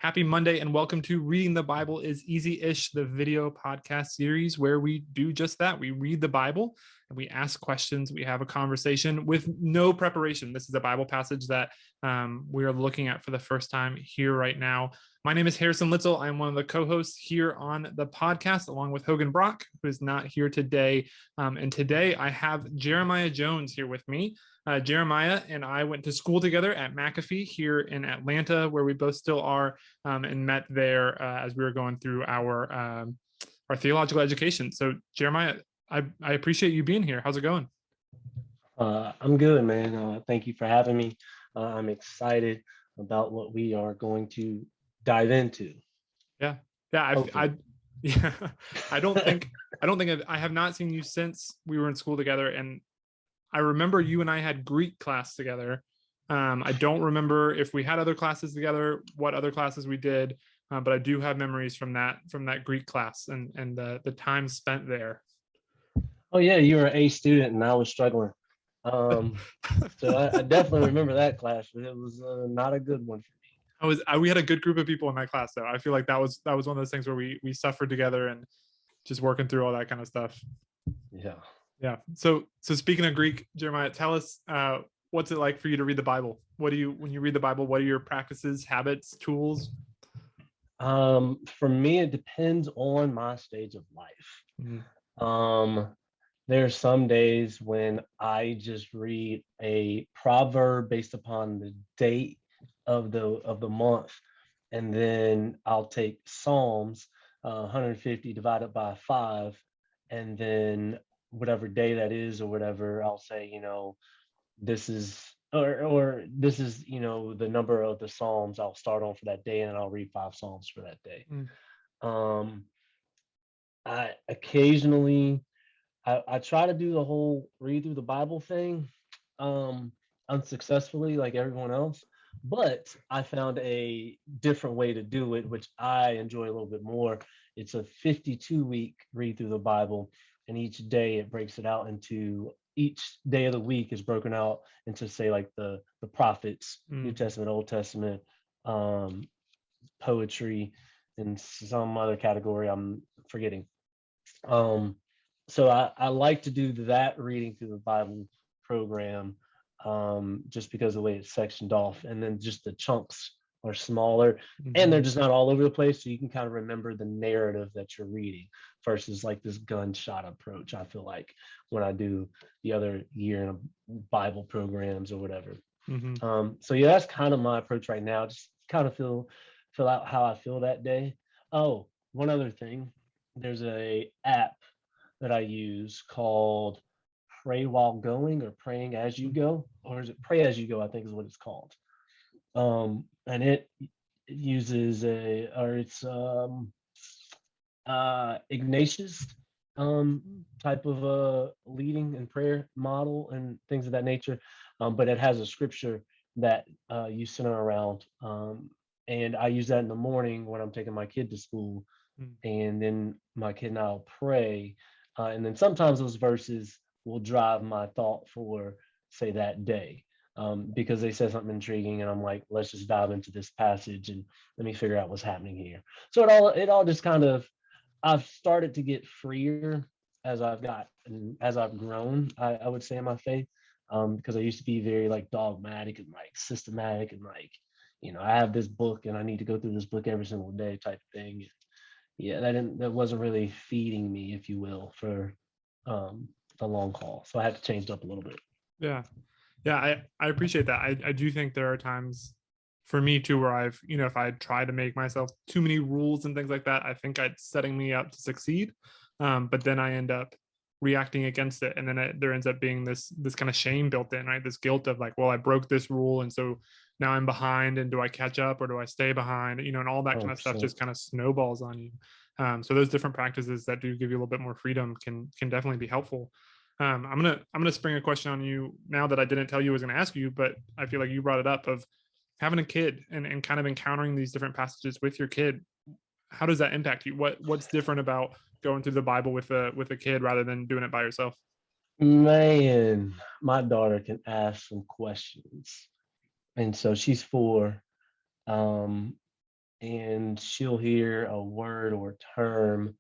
Happy Monday and welcome to Reading the Bible is Easy-ish, the video podcast series where we do just that. We read the Bible and we ask questions. We have a conversation with no preparation. This is a Bible passage that we are looking at for the first time here right now. My name is Harrison Litzel. I'm one of the co-hosts here on the podcast, along with Hogan Brock, who is not here today. And today I have Jeremiah Jones here with me. Jeremiah and I went to school together at McAfee here in Atlanta, where we both still are, and met there as we were going through our theological education. So, Jeremiah, I appreciate you being here. How's it going? I'm good, man. Thank you for having me. I'm excited about what we are going to dive into. Yeah. I don't think I have not seen you since we were in school together, and I remember you and I had Greek class together. I don't remember if we had other classes together, what other classes we did, but I do have memories from that Greek class and the time spent there. Oh yeah, you were an A student and I was struggling. So I definitely remember that class, but it was not a good one for me. We had a good group of people in that class, though. I feel like that was one of those things where we suffered together and just working through all that kind of stuff. Yeah. So speaking of Greek, Jeremiah, tell us what's it like for you to read the Bible? When you read the Bible, what are your practices, habits, tools? For me, it depends on my stage of life. Mm-hmm. There are some days when I just read a proverb based upon the date of the month, and then I'll take Psalms 150 divided by 5, and then whatever day that is or whatever, I'll say, this is this is the number of the Psalms I'll start on for that day, and I'll read 5 Psalms for that day. I occasionally I try to do the whole read through the Bible thing unsuccessfully, like everyone else, but I found a different way to do it, which I enjoy a little bit more. It's a 52-week read through the Bible, and each day it breaks it out into, each day of the week is broken out into, say, like the prophets, New Testament, Old Testament, poetry, and some other category I'm forgetting. So I like to do that reading through the Bible program, just because of the way it's sectioned off, and then just the chunks are smaller, and they're just not all over the place, so you can kind of remember the narrative that you're reading versus like this gunshot approach, I feel like, when I do the other year in Bible programs or whatever. So yeah, that's kind of my approach right now. Just kind of fill out how I feel that day. Oh, one other thing, there's a app that I use called Pray While Going, or Praying As You Go, or is it Pray As You Go, I think is what it's called. And it uses Ignatius type of a leading and prayer model and things of that nature, but it has a scripture that you center around, and I use that in the morning when I'm taking my kid to school, and then my kid and I'll pray, and then sometimes those verses will drive my thought for, say, that day, because they said something intriguing, and I'm like, let's just dive into this passage and let me figure out what's happening here. So it all just kind of, I've started to get freer as I've grown, I would say, in my faith, because I used to be very like dogmatic and like systematic and like, I have this book and I need to go through this book every single day type thing. Yeah, that wasn't really feeding me, if you will, for the long haul. So I had to change it up a little bit. Yeah, I appreciate that. I do think there are times for me too where I've, if I try to make myself too many rules and things like that, I think it's setting me up to succeed. But then I end up reacting against it, and then there ends up being this kind of shame built in, right? This guilt of like, well, I broke this rule, and so now I'm behind, and do I catch up or do I stay behind? And all that 100%. Kind of stuff just kind of snowballs on you. So those different practices that do give you a little bit more freedom can definitely be helpful. I'm gonna spring a question on you now that I didn't tell you I was gonna ask you, but I feel like you brought it up, of having a kid and kind of encountering these different passages with your kid. How does that impact you? What's different about going through the Bible with a kid rather than doing it by yourself? Man, my daughter can ask some questions, and so she's 4, and she'll hear a word or term,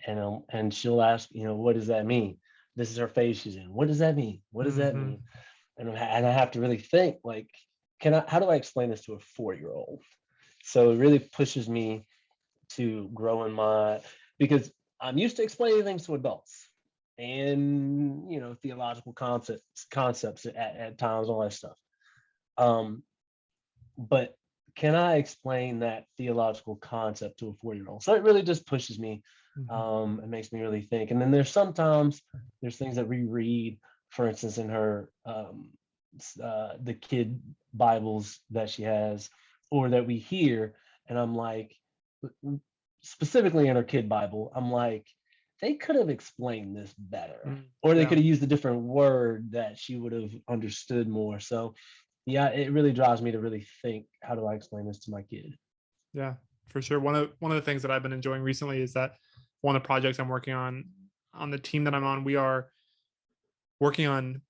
and she'll ask, what does that mean? This is her phase she's in. What does that mean? What does that Hmm. mean? And I have to really think, like, how do I explain this to a 4-year-old? So it really pushes me to grow in because I'm used to explaining things to adults and, theological concepts at times, all that stuff. Um, but can I explain that theological concept to a 4-year-old? So it really just pushes me. Hmm. It makes me really think. And then there's things that we read, for instance, in her the kid Bibles that she has, or that we hear, and I'm like, specifically in her kid Bible, I'm like, they could have explained this better, or they Yeah. could have used a different word that she would have understood more. So yeah, it really drives me to really think, how do I explain this to my kid? Yeah, for sure. One of the things that I've been enjoying recently is that one of the projects I'm working on the team that I'm on, we are working on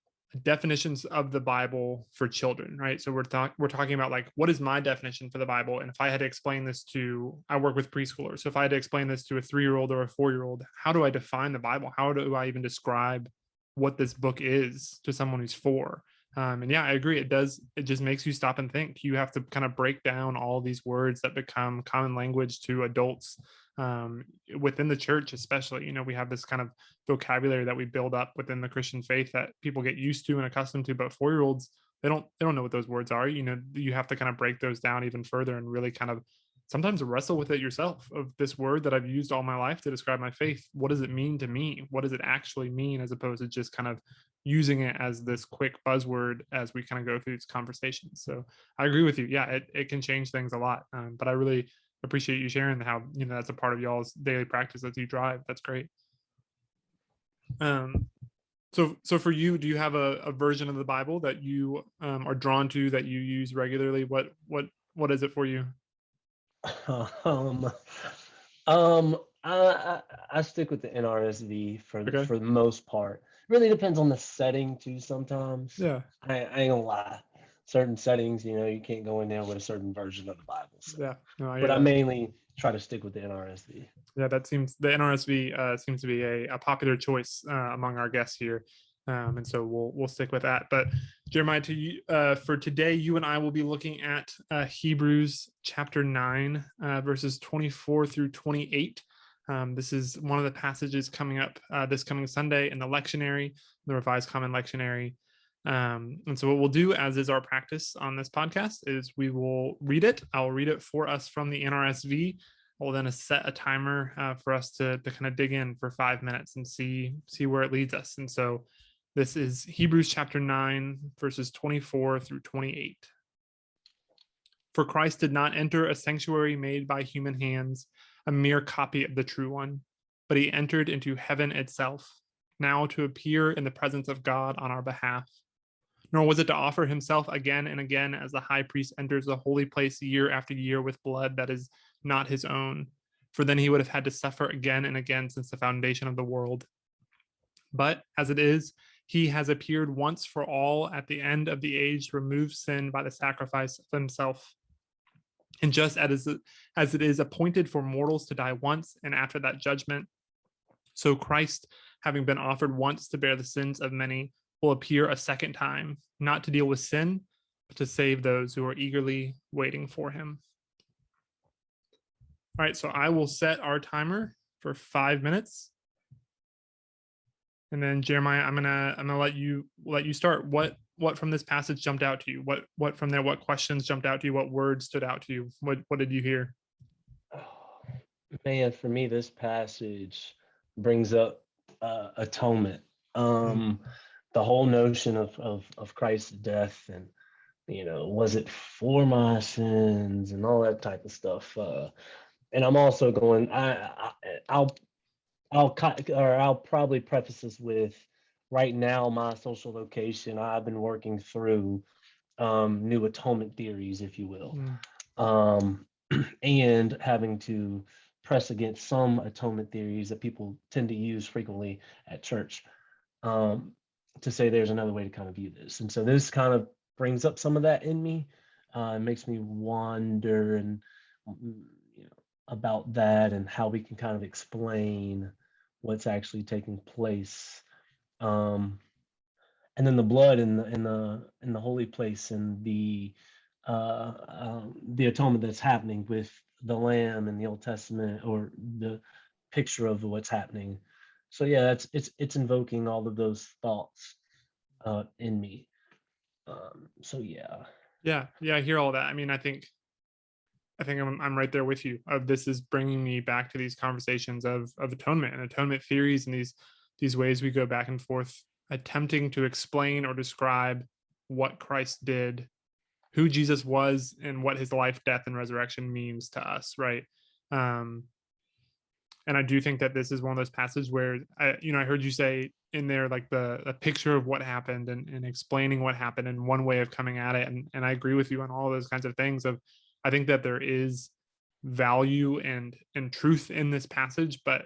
definitions of the Bible for children, right? So we're talking about like, what is my definition for the Bible? And if I had to explain this to, I work with preschoolers. So if I had to explain this to a 3-year-old or a 4-year-old, how do I define the Bible? How do I even describe what this book is to someone who's 4? And yeah, I agree. It does. It just makes you stop and think. You have to kind of break down all these words that become common language to adults, within the church, especially. We have this kind of vocabulary that we build up within the Christian faith that people get used to and accustomed to, but 4-year-olds, they don't know what those words are. You have to kind of break those down even further and really kind of sometimes wrestle with it yourself, of this word that I've used all my life to describe my faith. What does it mean to me? What does it actually mean, as opposed to just kind of using it as this quick buzzword as we kind of go through these conversations. So I agree with you. Yeah, it can change things a lot. But I really appreciate you sharing how, that's a part of y'all's daily practice as you drive. That's great. Um, so for you, do you have a version of the Bible that you are drawn to, that you use regularly? What is it for you? um, um, I stick with the NRSV Okay. for the most part. Really depends on the setting too. Sometimes Yeah. I ain't gonna lie, certain settings, you can't go in there with a certain version of the Bible. So, Yeah. No, I but hear I that. mainly try to stick with the NRSV. Yeah, that seems the NRSV seems to be a popular choice among our guests here, and so we'll stick with that. But Jeremiah, to you, for today, you and I will be looking at Hebrews chapter 9, verses 24 through 28. This is one of the passages coming up this coming Sunday in the lectionary, the Revised Common Lectionary. And so what we'll do, as is our practice on this podcast, is we will read it. I'll read it for us from the NRSV. We'll then set a timer for us to kind of dig in for 5 minutes and see where it leads us. And so this is Hebrews chapter 9, verses 24 through 28. For Christ did not enter a sanctuary made by human hands, a mere copy of the true one, but he entered into heaven itself, now to appear in the presence of God on our behalf. Nor was it to offer himself again and again as the high priest enters the holy place year after year with blood that is not his own, for then he would have had to suffer again and again since the foundation of the world. But as it is, he has appeared once for all at the end of the age to remove sin by the sacrifice of himself. And just as it is appointed for mortals to die once, and after that judgment, so Christ, having been offered once to bear the sins of many, will appear a second time, not to deal with sin, but to save those who are eagerly waiting for him. All right, so I will set our timer for 5 minutes. And then Jeremiah, I'm gonna let you start. What from this passage jumped out to you? What from there? What questions jumped out to you? What words stood out to you? What did you hear? Oh, man, for me, this passage brings up atonement. Mm, Um, the whole notion of Christ's death, and was it for my sins and all that type of stuff. And I'm also going. I'll I'll probably preface this with, right now, my social location, I've been working through new atonement theories, if you will, mm, um, and having to press against some atonement theories that people tend to use frequently at church, um, to say there's another way to kind of view this. And so this kind of brings up some of that in me. It makes me wonder and you know, about that and how we can kind of explain what's actually taking place. Um, and then the blood in the holy place and the atonement that's happening with the lamb in the Old Testament, or the picture of what's happening. So yeah, it's invoking all of those thoughts in me. So yeah. Yeah, I hear all that. I mean, I think I'm right there with you. Of this is bringing me back to these conversations of atonement and atonement theories, and these ways we go back and forth attempting to explain or describe what Christ did, who Jesus was, and what his life, death, and resurrection means to us, right? Um, and I do think that this is one of those passages where I heard you say in there like the a picture of what happened, and explaining what happened, and one way of coming at it, and I agree with you on all those kinds of things. Of I think that there is value and truth in this passage, but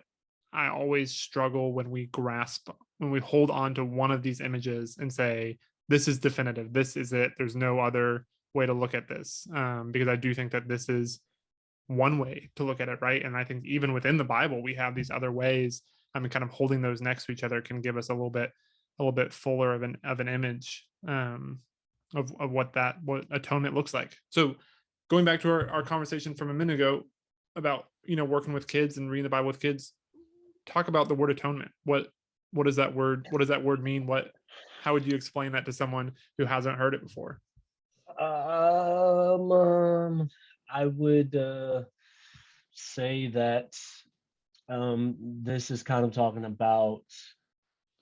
I always struggle when we hold on to one of these images and say this is definitive, this is it. There's no other way to look at this, because I do think that this is one way to look at it, right? And I think even within the Bible, we have these other ways. I mean, kind of holding those next to each other can give us a little bit fuller of an image, of what atonement looks like. So, going back to our conversation from a minute ago about working with kids and reading the Bible with kids, talk about the word atonement. What does that word mean? How would you explain that to someone who hasn't heard it before? I would say that this is kind of talking about,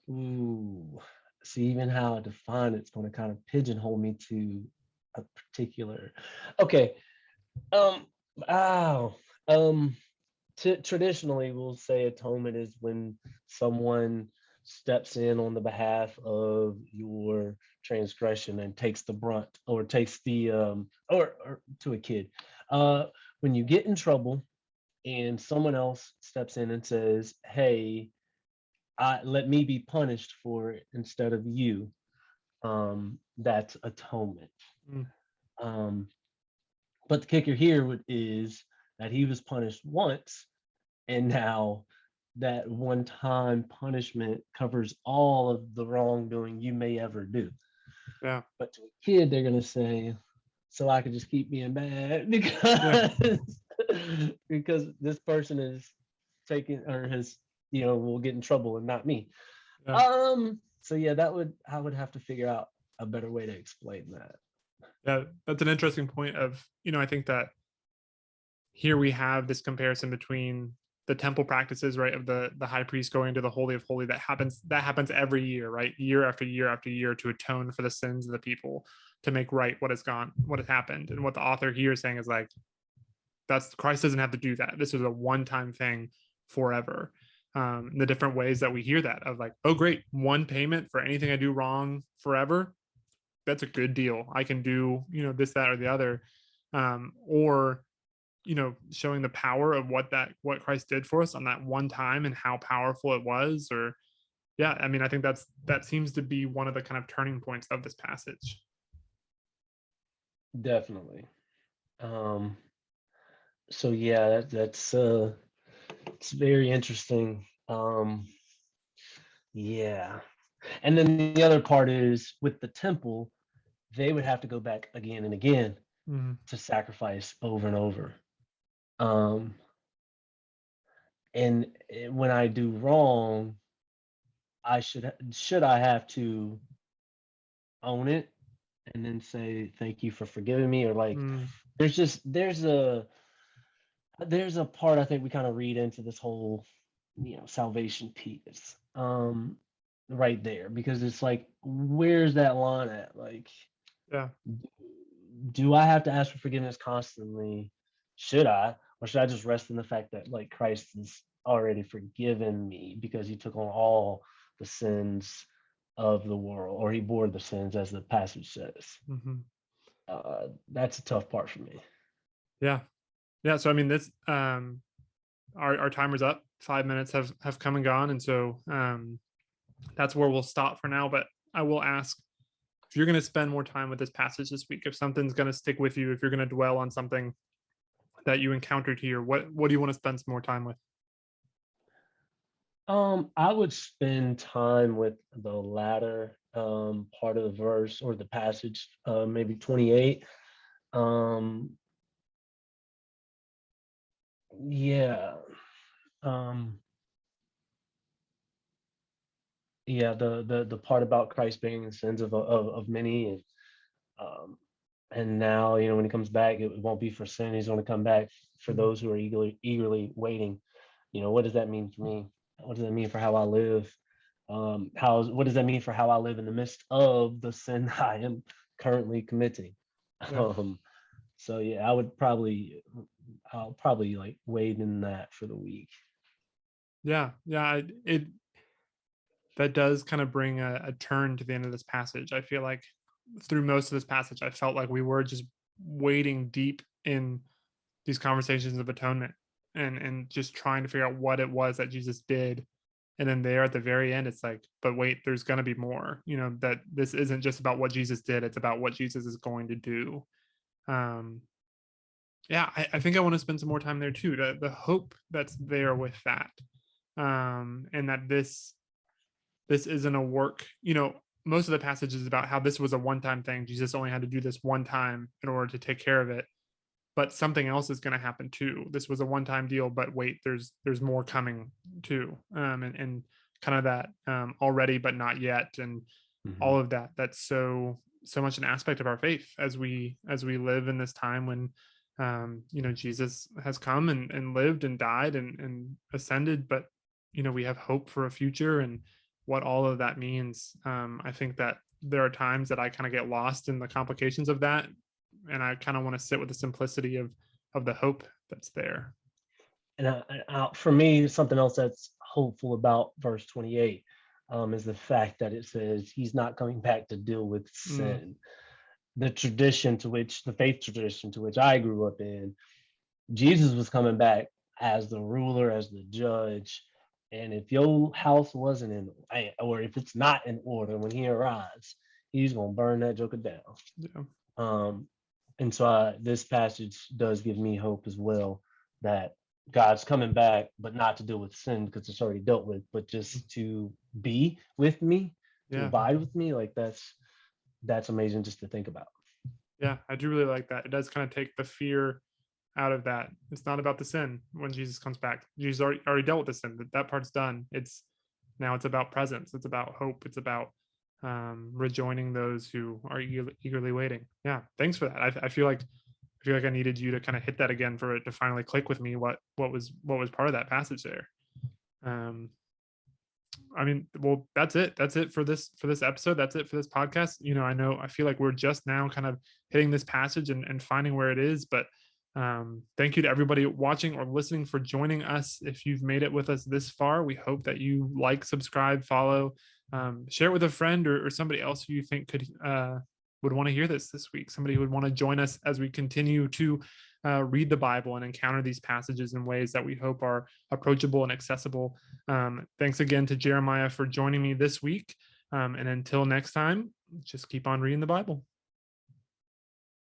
ooh, see, even how I define it's going to kind of pigeonhole me to a particular. Okay. Um. Oh. Um. Traditionally, we'll say atonement is when someone steps in on the behalf of your transgression and takes the brunt, or takes the or to a kid. Uh, when you get in trouble and someone else steps in and says, "Hey, let me be punished for it instead of you," that's atonement. Mm, Um, but the kicker here is that he was punished once, and now that one time punishment covers all of the wrongdoing you may ever do. yeah, But to a kid, they're going to say, so I can just keep being bad yeah, because this person is taking, or has, will get in trouble and not me. yeah. So yeah, that would I would have to figure out a better way to explain that. Yeah, that's an interesting point. I think that here we have this comparison between the temple practices, right, of the high priest going to the holy of holy, that happens every year, right, year after year after year, to atone for the sins of the people, to make right what has happened. And what the author here is saying is like, that's Christ doesn't have to do that. This is a one-time thing forever. The different ways that we hear that, of like, oh great, one payment for anything I do wrong forever, that's a good deal. I can do, this, that, or the other. Or, showing the power of what Christ did for us on that one time and how powerful it was. Or yeah, I mean, I think that seems to be one of the kind of turning points of this passage. Definitely. Um, so yeah, that's it's very interesting. Yeah. And then the other part is with the temple, they would have to go back again and again Mhm. to sacrifice over and over. Um, and when I do wrong, should I have to own it and then say thank you for forgiving me, or like Mm, there's a part I think we kind of read into this whole salvation piece right there, because it's like, where's that line at? Like, yeah, do I have to ask for forgiveness constantly? Should I? Or should I just rest in the fact that like Christ has already forgiven me because he took on all the sins of the world, or he bore the sins, as the passage says. hmm, That's a tough part for me. yeah, yeah. So I mean, this our timer's up. 5 minutes have come and gone, and so that's where we'll stop for now. But I will ask, if you're going to spend more time with this passage this week, if something's going to stick with you, if you're going to dwell on something that you encountered here? What do you want to spend some more time with? I would spend time with the latter part of the verse or the passage, maybe 28. Um, yeah, um, yeah, the part about Christ bearing the sins of many, um, and now when he comes back, it won't be for sin. He's going to come back for Mhm. those who are eagerly waiting. What does that mean for me? What does that mean for how I live? What does that mean for how I live in the midst of the sin I am currently committing? Yeah. Um, so yeah, I'll probably like wade in that for the week. Yeah. Yeah. It that does kind of bring a turn to the end of this passage. I feel like through most of this passage, I felt like we were just wading deep in these conversations of atonement and just trying to figure out what it was that Jesus did. And then there at the very end, it's like, but wait, there's going to be more. That this isn't just about what Jesus did; it's about what Jesus is going to do. Um, yeah, I think I want to spend some more time there too. The hope that's there with that, and that this isn't a work. Most of the passage is about how this was a one-time thing. Jesus only had to do this one time in order to take care of it, but something else is going to happen too. This was a one-time deal, but wait, there's more coming too, and kind of that already but not yet, and Mhm. all of that. That's so much an aspect of our faith as we live in this time when Jesus has come and lived and died and ascended, but we have hope for a future and what all of that means. I think that there are times that I kind of get lost in the complications of that, and I kind of want to sit with the simplicity of the hope that's there. And for me, something else that's hopeful about verse 28 is the fact that it says he's not coming back to deal with Mm, sin. The faith tradition to which I grew up in, Jesus was coming back as the ruler, as the judge. And if your house wasn't or if it's not in order when he arrives, he's going to burn that joker down. yeah, Um, and so this passage does give me hope as well that God's coming back, but not to deal with sin because it's already dealt with, but mm, just to be with me, to yeah. abide with me. Like that's amazing just to think about. Yeah, I do really like that. It does kind of take the fear out of that. It's not about the sin when Jesus comes back. Jesus already dealt with the sin. That part's done. It's about presence. It's about hope. It's about rejoining those who are eagerly waiting. Yeah, thanks for that. I feel like I needed you to kind of hit that again for it to finally click with me. What was part of that passage there. Um, I mean, well, that's it. That's it for this episode. That's it for this podcast. I feel like we're just now kind of hitting this passage and finding where it is. But thank you to everybody watching or listening for joining us. If you've made it with us this far, we hope that you like, subscribe, follow, share it with a friend or somebody else who you think would want to hear this week. Somebody who would want to join us as we continue to read the Bible and encounter these passages in ways that we hope are approachable and accessible. Thanks again to Jeremiah for joining me this week. And until next time, just keep on reading the Bible.